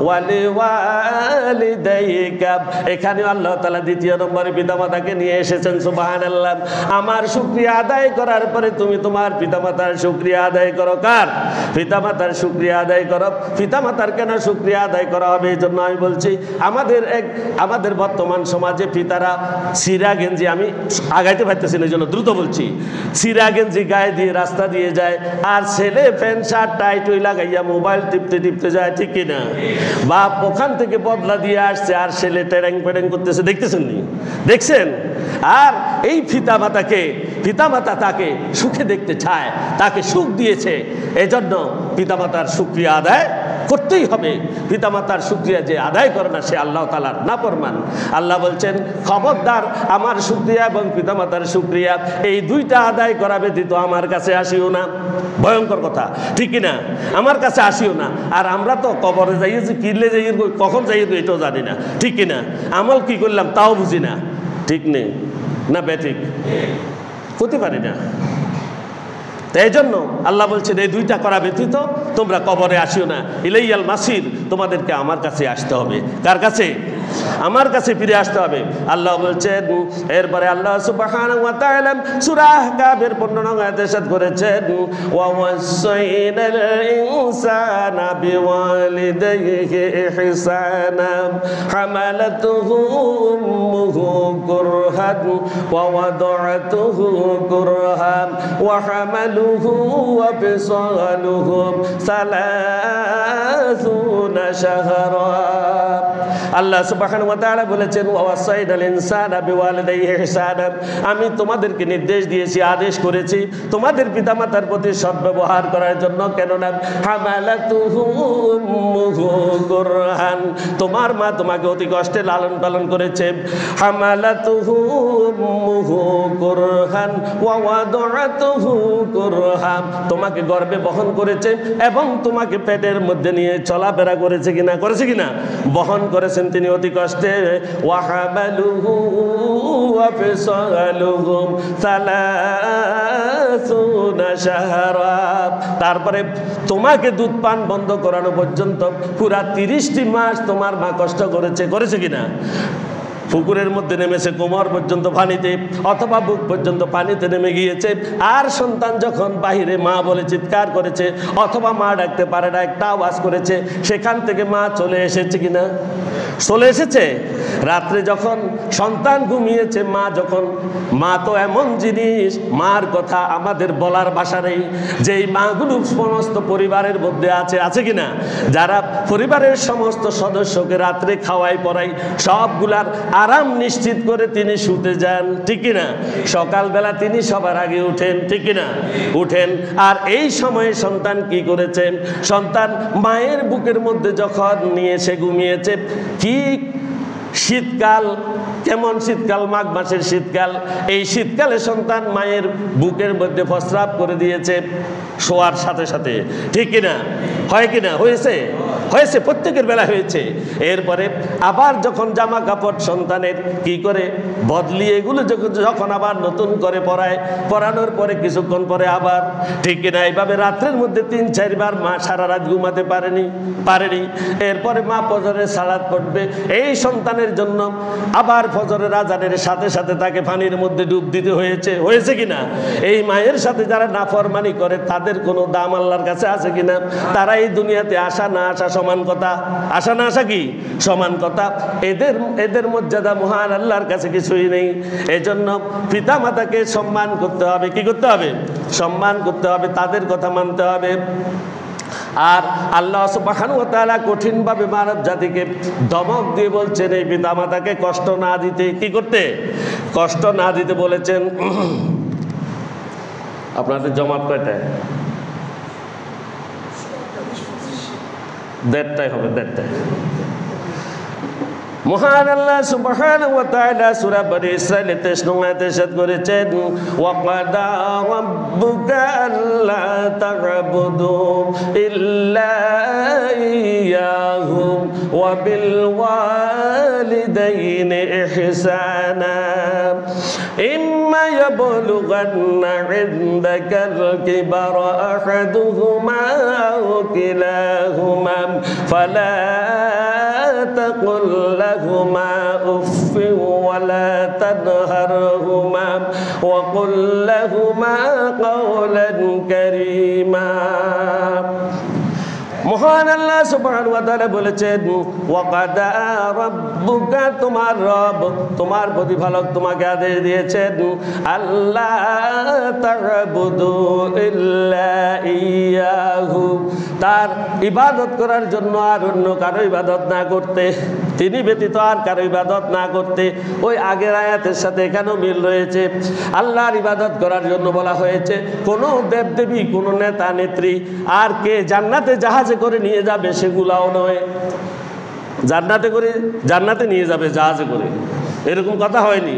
ওয়ালিওয়ালিদাইকা, এখানে আল্লাহ তাআলা 2য় নম্বরে পিতামাতাকে নিয়ে এসেছেন। সুবহানাল্লাহ। আমার শুকরিয়া আদায় করার পরে তুমি তোমার পিতামাতার শুকরিয়া আদায় করো। কার? পিতামাতার শুকরিয়া আদায় করো। পিতামাতার কেন শুকরিয়া আদায় করা হবে? এই জন্য আমি বলছি আমাদের বর্তমান সমাজে পিতারা সিরা গেঞ্জি, আমি আগাইতে পারতেছি না এই জন্য দ্রুত বলছি, সিরা গেঞ্জি গায়ে দিয়ে রাস্তা দিয়ে যায়, আর ছেলে প্যান্ট শার্ট টাইট ওই লাগাইয়া মোবাইল টিপতে টিপতে যায়, ঠিক কিনা? বাপ ওখান থেকে বদলা দিয়ে আসছে, আর ছেলে টেরেং পেরেং করতেছে, দেখতেছেন নি? দেখছেন? আর এই পিতামাতা তাকে সুখে দেখতে চায়, তাকে সুখ দিয়েছে। এজন্য পিতামাতার শুকরিয়া আদায় করতেই হবে। পিতামাতার শুকরিয়া যে আদায় করে না সে আল্লাহ তাআলার নাফরমান। আল্লাহ বলছেন খবরদার, আমার শুকরিয়া এবং পিতামাতার শুকরিয়া এই 2টা আদায় করা ব্যতীত আমার কাছে আসিও না। ভয়ঙ্কর কথা, ঠিক কিনা? আমার কাছে আসিও না। আর আমরা তো কবরে যাইয়ে যে কিনলে যাই, কখন যাই এটাও জানি না, ঠিক কিনা? আমল কি করলাম তাও বুঝি না, ঠিক নেই না বেঠিক? হতে পারি না। এই জন্য আল্লাহ বলছেন এই 2টা করা ব্যতীত তোমরা কবরে আসিও না। ইলাইয়াল মাসির, তোমাদেরকে আমার কাছে আসতে হবে। কার কাছে? আমার কাছে ফিরে আসতে হবে। আল্লাহ বলছেন, এরপরে আল্লাহ সুবহানাহু ওয়া তাআলা সূরা আহকাফের 15 নং আয়াতে ইরশাদ করেছেন ওয়া ওয়াসাইনাল ইনসানা বিওয়ালিদাইহি ইহসানা হামালাতুহু উম্মুহু কুরহান ওয়া ওয়াদাআতুহু কুরহান ওয়া হামালুহু ওয়া ফিসালুহু 30 শাহরা। আল্লাহ সুবহানাহু ওয়া তাআলা বলেছেন ওয়াসাইনাল ইনসানা বিওয়ালিদাইহি ইহসানা, আমি তোমাদেরকে নির্দেশ দিয়েছি, আদেশ করেছি তোমাদের পিতামাতার প্রতি সদ্ব্যবহার করার জন্য। কেননা হামালাতুহু উম্মুহু কুরহান, তোমার মা তোমাকে অতি কষ্টে লালন পালন করেছে। হামালাতুহু উম্মুহু কুরহান ওয়া ওয়াদাআতুহু কুরহান, তোমাকে গর্ভে বহন করেছে এবং তোমাকে পেটের মধ্যে নিয়ে চলাফেরা করেছে কিনা? করেছে কিনা? বহন করেছেন তিনি অতি কষ্টে। ওয়া হামালুহু ওয়া ফিসালুহু 30 শাহরা, তারপরে তোমাকে দুধ পান বন্ধ করানো পর্যন্ত পুরা 30টি মাস তোমার মা কষ্ট করেছে। করেছে কিনা? পুকুরের মধ্যে নেমেছে কোমর পর্যন্ত পানিতে, অথবা বুক পর্যন্ত পানিতে নেমে গিয়েছে। আর সন্তান যখন বাহিরে মা বলে চিৎকার করেছে, অথবা মা ডাকতে পারে না, একটা আওয়াজ করেছে, সেখান থেকে মা চলে এসেছে কিনা? চলে এসেছে। রাত্রে যখন সন্তান ঘুমিয়েছে, মা তো এমন জিনিস, মার কথা আমাদের বলার ভাষা নেই। যেই মাগুলো সমস্ত পরিবারের মধ্যে আছে কিনা? যারা পরিবারের সমস্ত সদস্যকে রাত্রে খাওয়াই পড়াই, সবগুলার আরাম নিশ্চিত করে তিনি শুতে যান, ঠিক কিনা? সকালবেলা তিনি সবার আগে উঠেন, ঠিক কিনা? উঠেন। আর এই সময়ে সন্তান কি করেছেন? সন্তান মায়ের বুকের মধ্যে যখন নিয়ে এসে ঘুমিয়েছে, কি শীতকাল, কেমন শীতকাল, মাঘ মাসের শীতকাল। এই শীতকালে সন্তান মায়ের বুকের মধ্যে প্রস্রাব করে দিয়েছে শোয়ার সাথে সাথে, ঠিক কিনা? হয় কিনা? হয়েছে, হয়েছে, প্রত্যেকের বেলা হয়েছে। এরপরে আবার যখন জামা কাপড় সন্তানের কি করে বদলি, এগুলো যখন আবার নতুন করে পরানোর পরে কিছুক্ষণ পরে আবার, ঠিক কিনা? এইভাবে রাত্রের মধ্যে 3-4 বার মা সারা রাত ঘুমাতে পারেনি। এরপরে মা ফজরের সালাত পড়বে, এই সন্তানের জন্য আবার ফজরের আজানের সাথে সাথে তাকে পানির মধ্যে ডুব দিতে হয়েছে কিনা? এই মায়ের সাথে যারা নাফরমানি করে তাদের কোনো দাম আল্লাহর কাছে আছে কিনা? তারা এই দুনিয়াতে আসা না আসা সমান কথা, আসা না আসা কি সমান কথা। এদের মর্যাদা মহান আল্লাহর কাছে কিছুই নেই। এজন্য পিতা মাতাকে সম্মান করতে হবে। কি করতে হবে? সম্মান করতে হবে, তাদের কথা মানতে হবে। আর আল্লাহ সুবহানাহু ওয়া তাআলা কঠিনভাবে মানব জাতিকে ধমক দিয়ে বলছেন এই পিতামাতাকে কষ্ট না দিতে, কি করতে? কষ্ট না দিতে বলেছেন। আপনাদের জমাত কয়টায়? 1:30টায় হবে, 1:30টায়। মহান আল্লাহ সুবহানাহু ওয়া তাআলা সূরা বনী ইসরাঈল 23 নং আয়াতে ইরশাদ করেছেন, ওয়া ক্বাদা রাব্বুকা আল্লা তা'বুদু ইল্লা ইয়্যাহু ওয়া বিল ওয়ালিদাইনি ইহসানা ইম্মা ইয়াবলুগান্না ইনদাকাল কিবারা আহাদুহুমা আও কিলাহুমা ফালা تقل لهما أف ولا تنهرهما وقل لهما قولا كريما। মহান আল্লাহ সুবহানাহু ওয়া তাআলা বলেছেন, ওয়াকাদা রাব্বুকা, তোমার রব, তোমার প্রতিপালক তোমাকে আদেশ দিয়েছেন, আল্লাহ তা'বুদু ইল্লা ইয়্যাহু, তার ইবাদত করার জন্য আর অন্য কারো ইবাদত না করতে, তিনি ব্যতীত আর কারো ইবাদত না করতে। ওই আগের আয়াতের সাথে এখানেও মিল রয়েছে। আল্লাহর ইবাদত করার জন্য বলা হয়েছে। কোনো দেবদেবী, কোনো নেতা নেত্রী আর কে জান্নাতে জাহাজে করে নিয়ে যাবে সেগুলাও নয়। জান্নাতে নিয়ে যাবে জাহাজে করে, এরকম কথা হয়নি।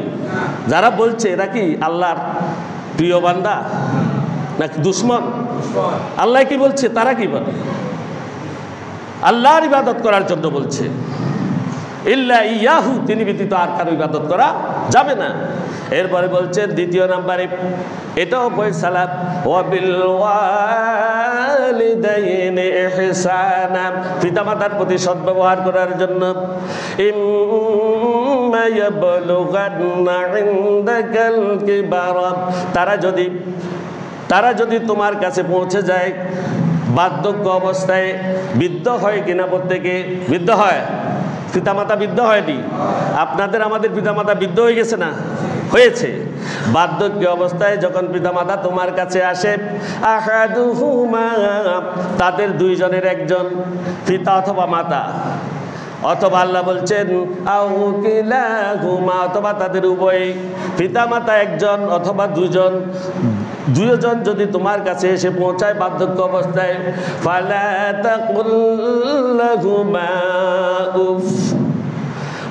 যারা বলছে এরা কি আল্লাহর প্রিয় বান্দা নাকি দুশ্মন? আল্লাহ কি বলছে, তারা কি বলে? আল্লাহর ইবাদত করার জন্য বলছে, ইল্লা ইয়াহু, তিনি ব্যতীত আর কারো ইবাদত করা যাবে না। এরপরে বলছে দ্বিতীয় নম্বরে, এটাও ফয়সালা, ওয়া বিল ওয়ালিদাইনি ইহসানা, পিতামাতার প্রতি সদ্ব্যবহার করার জন্য। ইম্মা ইয়াবলুগান্না ইনদাকাল কিবারা, তারা যদি তোমার কাছে পৌঁছে যায় বার্ধক্য অবস্থায়, বৃদ্ধ হয় কিনা? প্রত্যেকে বৃদ্ধ হয়, পিতামাতা বৃদ্ধ হয়নি। আপনাদের আমাদের পিতামাতা বৃদ্ধ হয়ে গেছে না? হয়েছে। বার্ধক্য অবস্থায় যখন পিতামাতা তোমার কাছে আসে, আহাদুহুমা, তাদের দুইজনের একজন, পিতা অথবা মাতা, অথবা আল্লাহ বলছেন আও কিলাহুমা, অথবা তাদের উভয়, পিতামাতা একজন অথবা দুজন যদি তোমার কাছে এসে পৌঁছায় বার্ধক্য অবস্থায়, ফালা তাকুল লাহুমা উফ,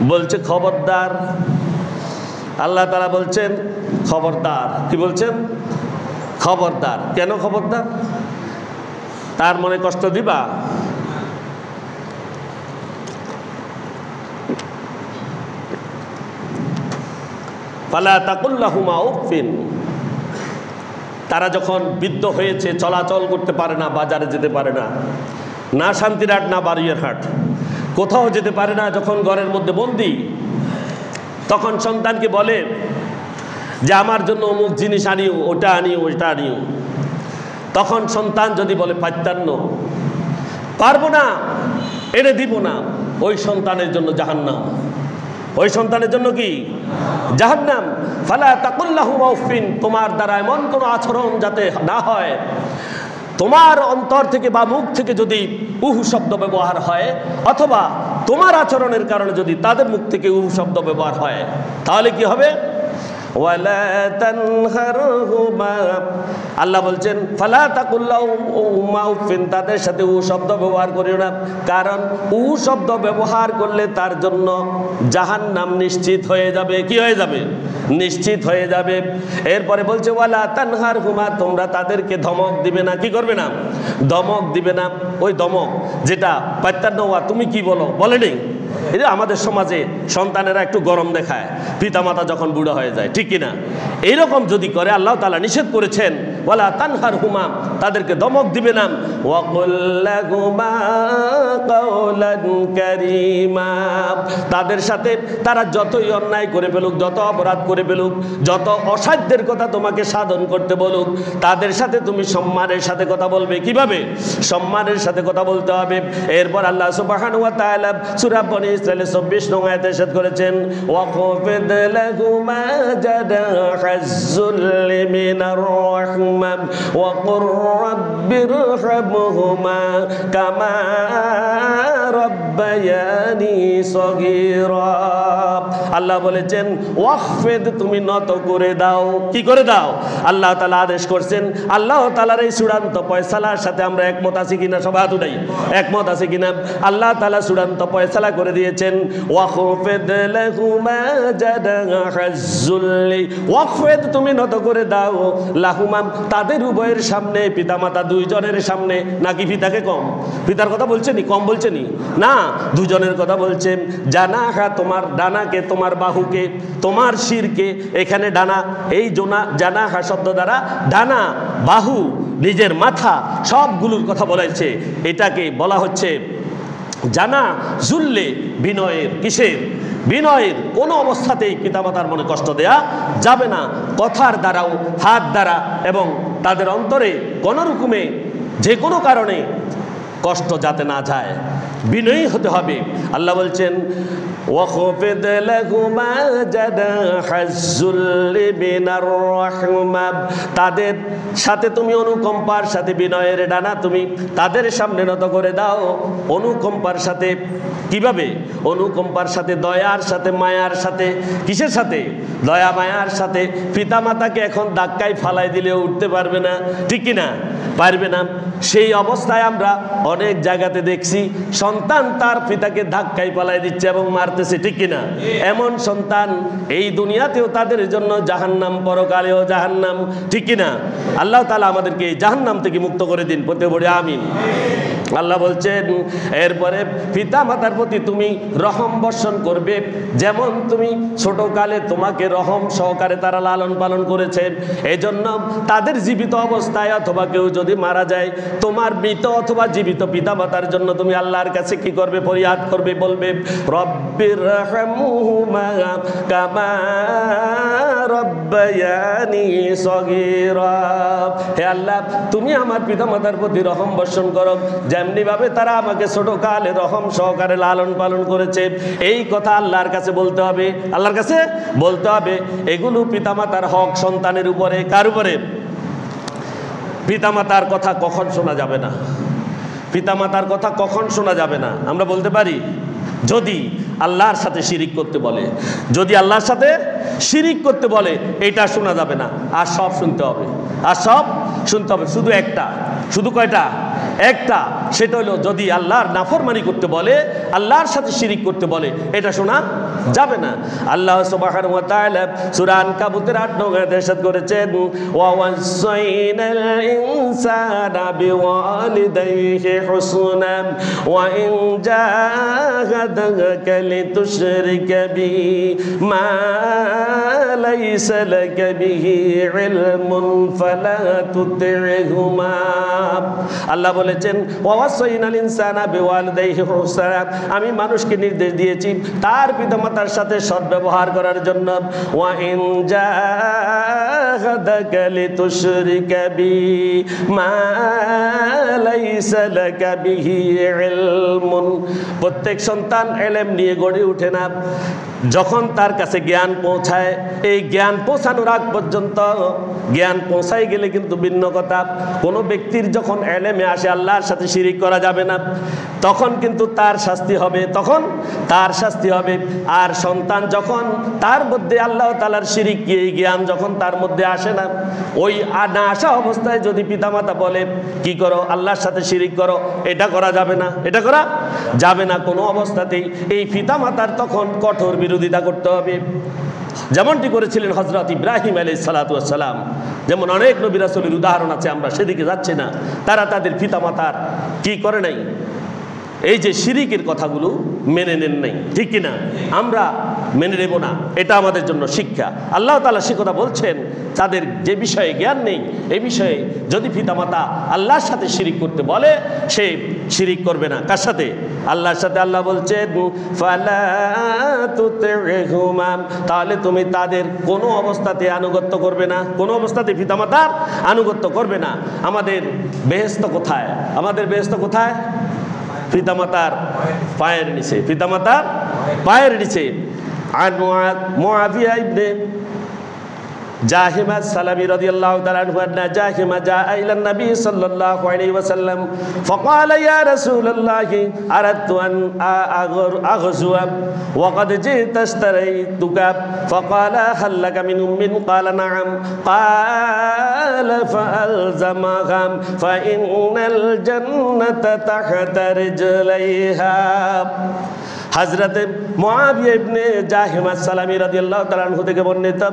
বলছে খবরদার। আল্লাহ তাআলা বলছেন খবরদার। কি বলছেন? খবরদার। কেন খবরদার? তার মনে কষ্ট দিবা? ফালা তাকুল লাহুমা উফিন, তারা যখন বৃদ্ধ হয়েছে, চলাচল করতে পারে না, বাজারে যেতে পারে না, না শান্তির হাট না বাড়িয়ার হাট, কোথাও যেতে পারে না, যখন ঘরের মধ্যে বন্দি, তখন সন্তানকে বলে যে আমার জন্য অমুক জিনিস আনিও, ওটা আনিও, ওইটা আনিও। তখন সন্তান যদি বলে পাত্তান্ন, পারবো না, এনে দিব না, ওই সন্তানের জন্য জাহান্নাম। ওই সন্তানের জন্য কি? জাহান্নাম। ফালা তাকুল লাহুমা উফিন, তোমার দ্বারা এমন কোনো আচরণ যাতে না হয় তোমার অন্তর থেকে বা মুখ থেকে যদি উহু শব্দ ব্যবহার হয়, অথবা তোমার আচরণের কারণে যদি তাদের মুখ থেকে উহু শব্দ ব্যবহার হয়, তাহলে কি হবে? ওয়ালা তানহারহুমা, আল্লাহ বলছেন ফালা তাকুল্লাহুমা উফিন, তাদের সাথে উ শব্দ ব্যবহার করিও না, কারণ উ শব্দ ব্যবহার করলে তার জন্য জাহান্নাম নিশ্চিত হয়ে যাবে। কি হয়ে যাবে? নিশ্চিত হয়ে যাবে। এরপরে বলছে ওয়ালা তানহারহুমা, তোমরা তাদেরকে ধমক দিবে না। কি করবে না? ধমক দিবে না। ওই ধমক যেটা পাত্তান্নওয়া, তুমি কি বলো, বলেনি? এই যে আমাদের সমাজে সন্তানেরা একটু গরম দেখায় পিতামাতা যখন বুড়ো হয়ে যায়, ঠিক কিনা? এইরকম যদি করে, আল্লাহ তাআলা নিষেধ করেছেন ওয়ালা তানহারহুমা, তাদেরকে ধমক দিবে না। ওয়াকুল লাহুমা কাওলান কারীমা, তাদের সাথে তারা যতই অন্যায় করে ফেলুক, যত অপরাধ করে ফেলুক, যত অসাধ্যের কথা তোমাকে সাধন করতে বলুক, তাদের সাথে তুমি সম্মানের সাথে কথা বলবে। কিভাবে? সম্মানের সাথে কথা বলতে হবে। এরপর আল্লাহ সুবহানাহু ওয়া তাআলা সূরা বনী ইসরাঈলের ২৪ নং আয়াতে ইরশাদ করেছেন ওয়াকফিদ লাহুমা জানাহাজ-যুল্লি মিনার রাহমা ওয়া কুর রাব্বিরহামহুমা কামা রাব্বায়ানি সগীরা। আল্লাহ বলেছেন ওয়াকফিদ, তুমি নত করে দাও। কি করে দাও? আল্লাহ তাআলা আদেশ করছেন। আল্লাহ তাআলার এই চূড়ান্ত ফয়সালার সাথে আমরা একমত আছি কিনা? সবাই হাত উঠাই, একমত আছে কিনা? আল্লাহ তাআলা চূড়ান্ত ফয়সালা করে দিয়েছেন ওয়াকফিদ লাহুমা জানাহাজ-যুল্লি, ওয়াকফিদ, তুমি নত করে দাও লাহুমা, তাদের উভয়ের সামনে, পিতামাতা দুইজনের সামনে। নাকি পিতাকে কম? পিতার কথা বলছেনি? কম বলছেনি না, দুজনের কথা বলছেন। জানাহা, তোমার ডানাকে, তোমার বাহুকে, তোমার শিরকে। এখানে ডানা, এই জানাহা শব্দ দ্বারা ডানা, বাহু, নিজের মাথা সবগুলোর কথা বলেছে। এটাকে বলা হচ্ছে জানা জুল্লে, বিনয়ের। কিসের? বিনয়ের। কোনো অবস্থাতেই পিতামাতার মনে কষ্ট দেয়া যাবে না, কথার দ্বারাও, হাত দ্বারা, এবং তাদের অন্তরে কোনো রকমে যে কোনো কারণে কষ্ট যাতে না যায়, বিনয়ী হতে হবে। আল্লাহ বলছেন ওয়াকফিদ লাহুমা জানাহাজ-যুল্লি মিনার রাহমা, তাদের সাথে তুমি অনুকম্পার সাথে, বিনয়ের ডানা তুমি তাদের সামনে নত করে দাও, অনুকম্পার সাথে। কিভাবে? অনুকম্পার সাথে, দয়ার সাথে, মায়ার সাথে। কিসের সাথে? দয়া মায়ার সাথে। পিতামাতাকে এখন ধাক্কায় ফালাই দিলেও উঠতে পারবে না, ঠিক কিনা? পারবে না। সেই অবস্থায় আমরা অনেক জায়গাতে দেখছি সন্তান তার পিতাকে ধাক্কায় পালাই দিচ্ছে এবং মারতেছে, ঠিক কিনা? এমন সন্তান এই দুনিয়াতেও তাদের জন্য জাহান্নাম, পরকালেও জাহান্নাম, ঠিক কিনা? আল্লাহ তাআলা আমাদেরকে এই জাহান্নাম থেকে মুক্ত করে দিন, বলতে বলি আমিন। আল্লাহ বলছেন এরপরে পিতা মাতার প্রতি তুমি রহম বর্ষণ করবে, যেমন তুমি ছোটকালে তোমাকে রহম সহকারে তারা লালন পালন করেছে। এই জন্য তাদের জীবিত অবস্থায় অথবা কেউ যদি মারা যায়, তোমার মৃত অথবা জীবিত পিতা মাতার জন্য তুমি আল্লাহর কাছে কি করবে? ফরিয়াদ করবে, বলবে রব্বিরহামহুমা কামা রব্বায়ানি সগীরা। হে আল্লাহ, তুমি আমার পিতা মাতার প্রতি রহম বর্ষণ করো, যেমনি ভাবে তারা আমাকে ছোটকালে রহম সহকারে লালন পালন করেছে। এই কথা আল্লাহর কাছে বলতে হবে, আল্লাহর কাছে বলতে হবে। এগুলো পিতামাতার হক সন্তানের উপরে। কার উপরে? পিতামাতার কথা কখন শোনা যাবে না? পিতামাতার কথা কখন শোনা যাবে না? আমরা বলতে পারি যদি আল্লাহর সাথে শিরিক করতে বলে, যদি আল্লাহর সাথে শিরিক করতে বলে, এটা শোনা যাবে না। আর সব শুনতে হবে, আর সব শুনতে হবে। শুধু একটা, শুধু কয়টা? একটা। সেটা হলো যদি আল্লাহর নাফরমানি করতে বলে, আল্লাহর সাথে শিরিক করতে বলে, এটা শোনা যাবে না। আল্লাহ সুবহানাহু ওয়া তাআলা সূরা আনকাবুতের ৮ নং আয়াতে ইরশাদ করেছেন ওয়া ওয়াসাইনাল ইনসানা বিওয়ালিদাইহি হুসনা ওয়া ইন জাহাদাকা লিতুশরিকা বি মা লাইসা লাকা বিহি ইলমুন ফালা তুতি'হুমা। আল্লাহ বলেছেন ওয়াসাইনাল ইনসানা বিওয়ালিদাইহি হুসনা, আমি মানুষকে নির্দেশ দিয়েছি তার পিতামাতার সাথে সদ্ব্যবহার করার জন্য। ওয়া ইন জাহাদাকা লিতুশরিকা বি মা লাইসা লাকা বিহি ইলমুন। প্রত্যেক সন্তান ইলম নিয়ে গড়ে ওঠে না। যখন তার কাছে জ্ঞান পৌঁছায়, এই জ্ঞান পৌঁছানোর আগ পর্যন্ত, জ্ঞান পৌঁছায় গেলে কিন্তু ভিন্ন কথা। কোনো ব্যক্তির যখন এলেমে আসে আল্লাহর সাথে শিরিক করা যাবে না, তখন কিন্তু তার শাস্তি হবে, তখন তার শাস্তি হবে। আর সন্তান যখন তার মধ্যে আল্লাহ তাআলার শিরিক, এই জ্ঞান যখন তার মধ্যে আসে না, ওই না আসা অবস্থায় যদি পিতামাতা বলে কি করো, আল্লাহর সাথে শিরিক করো, এটা করা যাবে না, এটা করা যাবে না কোনো অবস্থাতেই। এই পিতামাতার তখন কঠোর বিরোধিতা করতে হবে, যেমনটি করেছিলেন হযরত ইব্রাহিম আলাইহিস সালাতু ওয়াস সালাম। যেমন অনেক নবী রাসূলের উদাহরণ আছে, আমরা সেদিকে যাচ্ছি না। তারা তাদের পিতামাতার কি করে নাই, এই যে শিরিকের কথাগুলো মেনে নেন নাই, ঠিক কিনা? আমরা মেনে নেব না, এটা আমাদের জন্য শিক্ষা। আল্লাহ তাআলা সে কথা বলছেন, তাদের যে বিষয়ে জ্ঞান নেই, এই বিষয়ে যদি পিতামাতা আল্লাহর সাথে শিরিক করতে বলে, সে শিরিক করবে না। কার সাথে? আল্লাহর সাথে। আল্লাহ বলছেন ফালা তুতি'হুমা, তাহলে তুমি তাদের কোনো অবস্থাতে আনুগত্য করবে না, কোনো অবস্থাতে পিতামাতার আনুগত্য করবে না। আমাদের বেহেশত কোথায়? আমাদের বেহেশত কোথায়? পিতামাতার পায়ের নিচে, পিতামাতার পায়ের নিচে। আর মুআবিয়া ইবনে জাহিমা সালামি রাদিয়াল্লাহু তাআলা আনহু আন্না জাহিমা জাআ ইলা নবী সাল্লাল্লাহু আলাইহি ওয়াসাল্লাম ফাকালা ইয়া রাসূলুল্লাহ আরাদতু আন আগযুয়া ওয়া ক্বাদ জি'তা আশতারাইতুকা ফাকালা হাল লাকা মিন উম্মিন ক্বালা না'আম ক্বালা ফাআলজামাহা ফাইন্নাল জান্নাতা তাহতা রিজলাইহা। হযরত মুআবিয়া ইবনে জাহিমা সালামি রাদিয়াল্লাহু তাআলা আনহু থেকে বর্ণিত,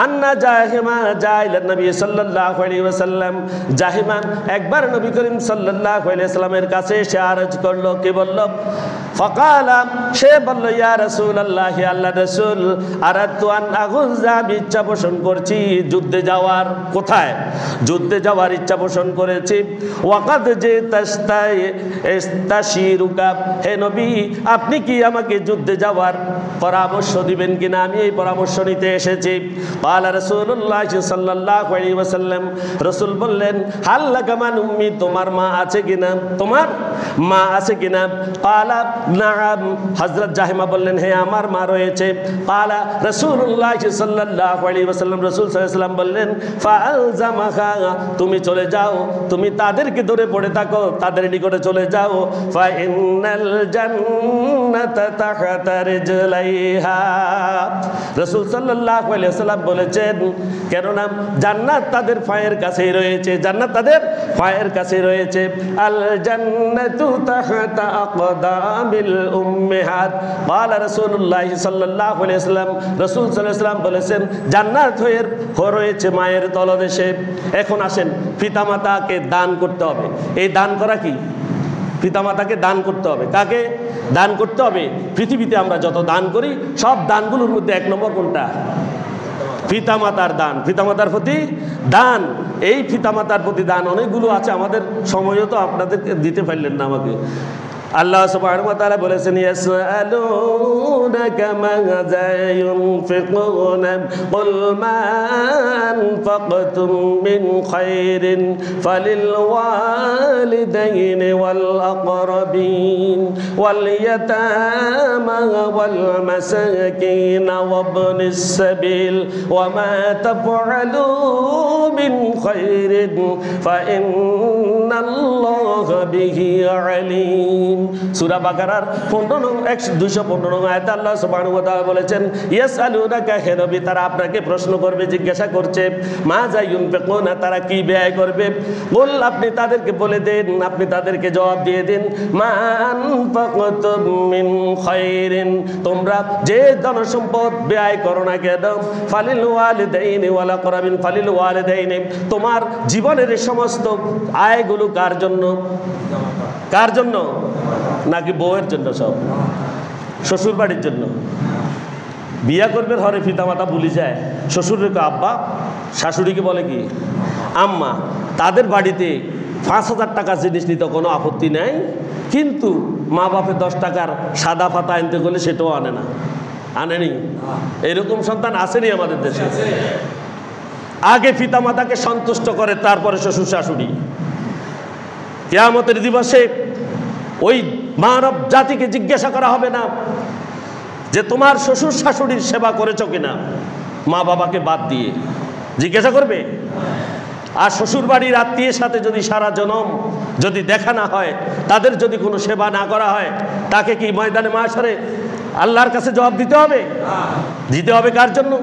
আন্না জাহিমা জাইলা নবী সাল্লাল্লাহু আলাইহি ওয়াসাল্লাম, জাহিমা একবার নবী করিম সাল্লাল্লাহু আলাইহি ওয়াসাল্লামের কাছে এসে আরজ করলো, কি বলল? ফাকালা, সে বলল, ইয়া রাসূলুল্লাহ, আল্লাহর রাসূল, আরাদতু আন আগুযা, আমি ইচ্ছা পোষণ করছি যুদ্ধে যাওয়ার। কোথায়? যুদ্ধে যাওয়ার ইচ্ছা পোষণ করেছি। ওয়াকাদ যে তাশতাশিরুকা, হে নবী, আপনি কি আমাকে যুদ্ধে যাওয়ার পরামর্শ দিবেন কিনা? আমি এই পরামর্শ নিতে এসেছি। ক্বালা রাসূলুল্লাহ সাল্লাল্লাহু আলাইহি ওয়াসাল্লাম, রাসূল বললেন, হাল লাকা মান উম্মি, তোমার মা আছে কিনা? তোমার মা আছে কিনা? ক্বালা নাআম, হযরত জাহিমা বললেন, হ্যাঁ আমার মা রয়েছে। ক্বালা রাসূলুল্লাহ সাল্লাল্লাহু আলাইহি ওয়াসাল্লাম, রাসূল সাল্লাল্লাহু আলাইহি ওয়াসাল্লাম বললেন, ফাআলজামাহা, তুমি চলে যাও, তুমি তাদেরকে ধরে পড়ে থাকো, তাদের নিকটে চলে যাও। ফাইন্নাল জান্নাতা তাহতা রিজলাইহা, রাসূল সাল্লাল্লাহু আলাইহি ওয়াসাল্লাম বলেছেন, কেননা জান্নাত তাদের পায়ের কাছেই রয়েছে, জান্নাত তাদের পায়ের কাছে রয়েছে। আল জান্নাতু তাহতা আকদামিল উম্মাহাত, ক্বালা রাসূলুল্লাহ সাল্লাল্লাহু আলাইহি ওয়াসাল্লাম, রাসূল সাল্লাল্লাহু আলাইহি ওয়াসাল্লাম বলেছেন, জান্নাত রয়েছে মায়ের তলদেশে। এখন আসেন, পিতামাতাকে দান করতে হবে। এই দান করা কি? পিতামাতাকে দান করতে হবে। কাকে দান করতে হবে? পৃথিবীতে আমরা যত দান করি, সব দানগুলোর মধ্যে এক নম্বর কোনটা? পিতামাতার দান, পিতামাতার প্রতি দান। এই পিতামাতার প্রতি দান অনেকগুলো আছে, আমাদের সময়ও তো আপনাদেরকে দিতে পারলেন না আমাকে। আল্লাহ সুবহানাহু ওয়া তাআলা বলেছেন, ইয়াসআলুনাকা মাযা ইউনফিকুনা কুল মা আনফাকতুম মিন খায়রিন ফালিল ওয়ালিদাইনি ওয়াল আকরাবিন ওয়াল ইয়াতামা ওয়াল মাসাকিন ওয়া ইবনিস সাবিল ওয়া মা তাফআলু মিন খায়রিন ফাইন্নাল্লাহা বিহি আলিম। সূরা বাকারার 215 নং আয়াতে আল্লাহ সুবহানাহু ওয়া তাআলা বলেছেন, ইয়াসআলুনাকা, হে নবী, তারা আপনাকে প্রশ্ন করবে, জিজ্ঞাসা করছে, মাযা ইউনফিকুনা, তারা কি ব্যয় করবে। বল, আপনি তাদেরকে বলে দেন, আপনি তাদেরকে জবাব দিয়ে দিন, মা আনফাকতুম মিন খায়রিন, তোমরা যে ধনসম্পদ ব্যয় করো না কেন, ফালিল ওয়ালিদাইনি ওয়াল আকরাবিন, ফালিল ওয়ালিদাইনি, তোমার জীবনের সমস্ত আয়গুলো কার জন্য? কার জন্য? নাকি বউয়ের জন্য? সব শ্বশুর বাড়ির জন্য। বিয়া করবে ঘরে পিতামাতা ভুলে যায়, শ্বশুরকে আব্বা, শাশুড়িকে বলে কি আম্মা। তাদের বাড়িতে 5,000 টাকা জিনিস নিতে কোনো আপত্তি নেই, কিন্তু মা বাপে 10 টাকার সাদা পাতা আনতে গেলে সেটাও আনে না। আনেনি? এরকম সন্তান আসেনি আমাদের দেশে। আগে পিতামাতাকে সন্তুষ্ট করে, তারপরে শ্বশুর শাশুড়ি। কিয়ামতের দিবসে ওই মানব জাতিকে জিজ্ঞাসা করা হবে না যে তোমার শ্বশুর শাশুড়ির সেবা করেছো কিনা, মা বাবাকে বাদ দিয়ে জিজ্ঞাসা করবে। আর শ্বশুর বাড়ির আত্মীয়ের সাথে যদি সারা জনম যদি দেখা না হয়, তাদের যদি কোনো সেবা না করা হয়, তাকে কি ময়দানে মাশারে আল্লাহর কাছে জবাব দিতে হবে? দিতে হবে কার জন্য?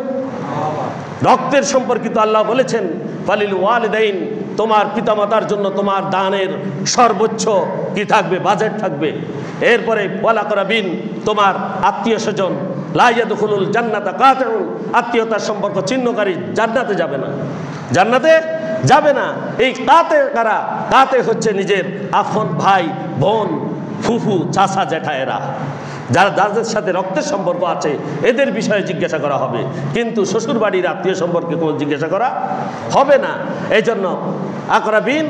রক্তের সম্পর্কিত আল্লাহ বলেছেন ফালিল ওয়ালিদাইন, তোমার পিতামাতার জন্য তোমার দানের সর্বোচ্চ কি থাকবে? বাজেট থাকবে। এরপরে ওয়ালা করাবিন, তোমার আত্মীয় স্বজন, লা ইয়াদখুলুল জান্নাতা কাতিউন, আত্মীয়তার সম্পর্ক ছিন্নকারী জান্নাতে যাবে না, জান্নাতে যাবে না। এই কাতে কারা? কাতে হচ্ছে নিজের আপন ভাই বোন, ফুফু, চাচা, জ্যাঠায়েরা, যাদের সাথে রক্তের সম্পর্ক আছে, এদের বিষয়ে জিজ্ঞাসা করা হবে। কিন্তু শ্বশুর বাড়ির আত্মীয় সম্পর্কে কোনো জিজ্ঞাসা করা হবে না। এই জন্য আকরাবিন,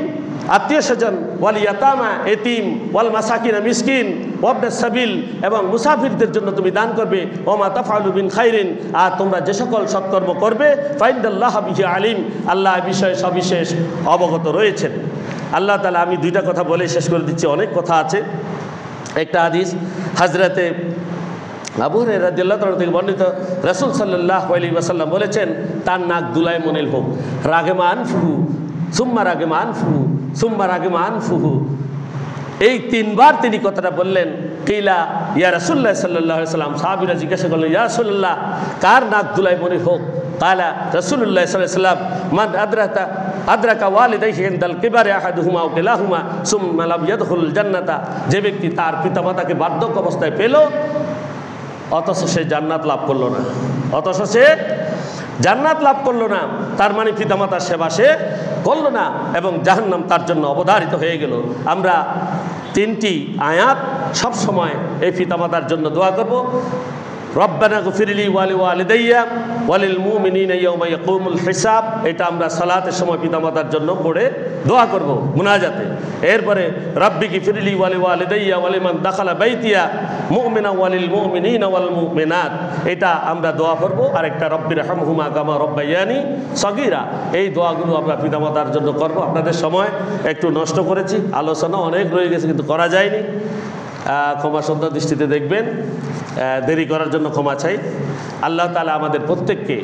আত্মীয় স্বজন, ওয়াল ইয়াতামা, এতিম, ওয়াল মাসাকিন, মিসকিন, ওয়াবনাস সাবিল, এবং মুসাফিরদের জন্য তুমি দান করবে। ওমা তাফআলু মিন খাইরিন, আর তোমরা যে সকল সৎকর্ম করবে, ফাইন্দাল্লাহু বিহি আলিম, আল্লাহ বিষয়ে সবিশেষ অবগত রয়েছেন। আল্লাহ তাআলা, আমি দুইটা কথা বলে শেষ করে দিচ্ছি, অনেক কথা আছে। একটা হাদিস হযরতে আবু হুরায়রা রাদিয়াল্লাহু তাআলা থেকে বর্ণিত, রাসূল সাল্লাল্লাহু আলাইহি ওয়াসাল্লাম বলেছেন, তার নাক দুলায় মনিল হোক, রাগেমান ফুহু, সুম্মা রাগেমান ফুহু, সুম্মা রাগেমান ফুহু। এই তিনবার তিনি কথাটা বললেন। কিলা ইয়া রাসূলুল্লাহ সাল্লাল্লাহু আলাইহি ওয়াসাল্লাম, সাহাবীরা জিজ্ঞাসা করলেন, ইয়া রাসূলুল্লাহ, কার নাক দুলায় মনিল হোক? কালা রাসূলুল্লাহ সাল্লাল্লাহু আলাইহি ওয়াসাল্লাম, মান আদরাকা ওয়ালিদাইহি ইনদাল কিবারি আহাদুহুমা আও কিলাহুমা সুম্মা লাম ইয়াদখুলুল জান্নাতা, যে ব্যক্তি তার পিতামাতাকে বার্ধক্য অবস্থায় পেল অথচ সে জান্নাত লাভ করলো না, অথচ সে জান্নাত লাভ করলো না, তার মানে পিতামাতার সেবা সে করলো না এবং জাহান্নাম তার জন্য অবধারিত হয়ে গেল। আমরা তিনটি আয়াত সব সময় এই পিতামাতার জন্য দোয়া করব। রব্বানা গফিরলি ওয়ালি ওয়ালিদাইয়া ওয়ালিল মুমিনিনা ইয়াওমা ইয়াকুমুল হিসাব, এটা আমরা সালাতের সময় পিতামাতার জন্য পড়ে দোয়া করব মুনাজাতে। এরপরে রব্বি গফিরলি ওয়ালি ওয়ালিদাইয়া ওয়ালিমান দাখালা বাইতিয়া মুমিনা ওয়ালিল মুমিনিনা ওয়াল মুমিনাত, এটা আমরা দোয়া করব। আর একটা রব্বির হামহুমা কামা রব্বায়ানি সগীরা, এই দোয়াগুলো আমরা পিতামাতার জন্য করব। আপনাদের সময় একটু নষ্ট করেছি, আলোচনা অনেক রয়ে গেছে কিন্তু করা যায়নি, ক্ষমা সুন্দর দৃষ্টিতে দেখবেন, দেরি করার জন্য ক্ষমা চাই। আল্লাহ তাআলা আমাদের প্রত্যেককে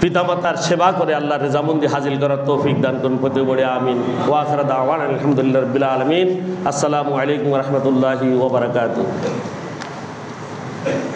পিতামাতার সেবা করে আল্লাহর রেজামন্দি হাজিল করার তৌফিক দান করুন, প্রতি বড়ে আমিন। ওয়া আখিরু দাওয়ানা আলহামদুলিল্লাহি রাব্বিল আলামিন। আসসালামু আলাইকুম ওয়া রাহমাতুল্লাহি ওয়া বারাকাতুহু।